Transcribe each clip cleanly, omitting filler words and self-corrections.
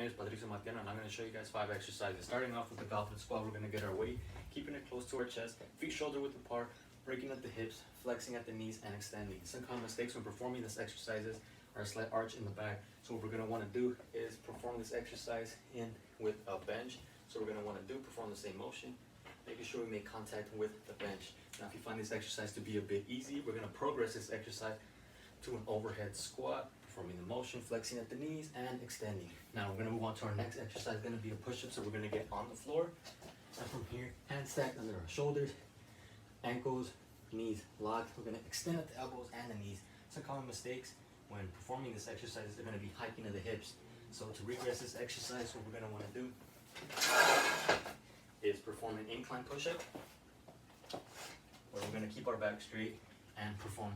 name is Patricio M, and I'm going to show you guys 5 exercises. Starting off with the goblet squat, we're going to get our weight, keeping it close to our chest, feet shoulder width apart, breaking at the hips, flexing at the knees, and extending. Some common mistakes when performing these exercises are a slight arch in the back. So what we're going to want to do is perform this exercise in with a bench. So we're going to want to perform the same motion, making sure we make contact with the bench. Now if you find this exercise to be a bit easy, we're going to progress this exercise to an overhead squat, performing the motion, flexing at the knees, and extending. Now we're going to move on to our next exercise, going to be a push-up. So we're going to get on the floor, and from here, hands stacked under our shoulders, ankles, knees locked. We're going to extend at the elbows and the knees. Some common mistakes when performing this exercise is they're going to be hiking to the hips. So to regress this exercise, what we're going to want to do is perform an incline push-up, where we're going to keep our back straight and perform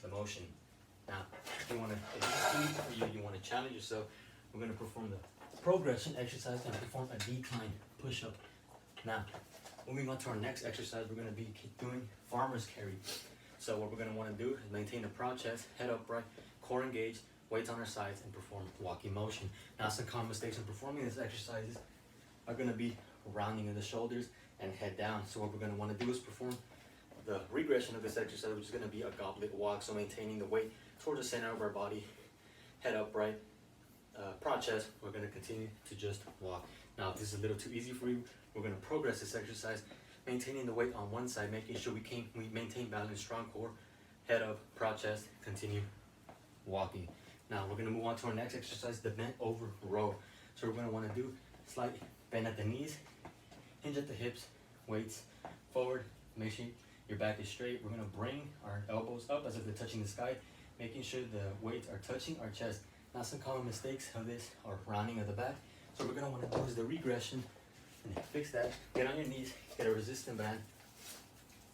the motion. Now, if it's too easy for you, you want to challenge yourself, we're going to perform the progression exercise and perform a decline push-up. Now, moving on to our next exercise, we're going to be doing farmer's carry. So what we're going to want to do is maintain a proud chest, head upright, core engaged, weights on our sides, and perform walking motion. Now, some common mistakes in performing these exercises are going to be rounding of the shoulders and head down. So what we're going to want to do is perform the regression of this exercise, which is going to be a goblet walk. So maintaining the weight towards the center of our body, head upright, proud chest. We're going to continue to just walk. Now, if this is a little too easy for you, we're going to progress this exercise, maintaining the weight on one side, making sure we maintain balance, strong core, head up, proud chest, continue walking. Now we're going to move on to our next exercise, the bent over row. So we're going to want to do slight bend at the knees, hinge at the hips, weights forward, make sure your back is straight. We're going to bring our elbows up as if they're touching the sky, making sure the weights are touching our chest. Now some common mistakes of this are rounding of the back. So what we're going to want to do is the regression, and fix that. Get on your knees, get a resistant band,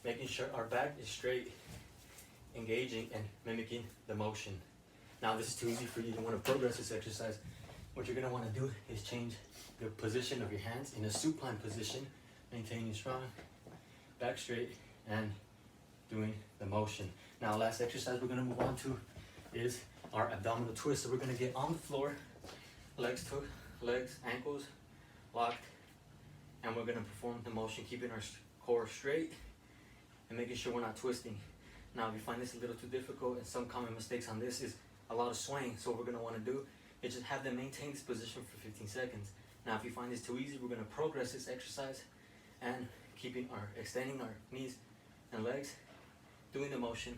making sure our back is straight, engaging and mimicking the motion. Now this is too easy for you. You want to progress this exercise. What you're going to want to do is change the position of your hands in a supine position, maintaining strong, back straight, and doing the motion. Now last exercise we're going to move on to is our abdominal twist. So we're going to get on the floor, legs, ankles locked, and we're going to perform the motion, keeping our core straight and making sure we're not twisting. Now if you find this a little too difficult, and some common mistakes on this is a lot of swaying, so what we're going to want to do is just have them maintain this position for 15 seconds. Now if you find this too easy, we're going to progress this exercise and extending our knees and legs, doing the motion,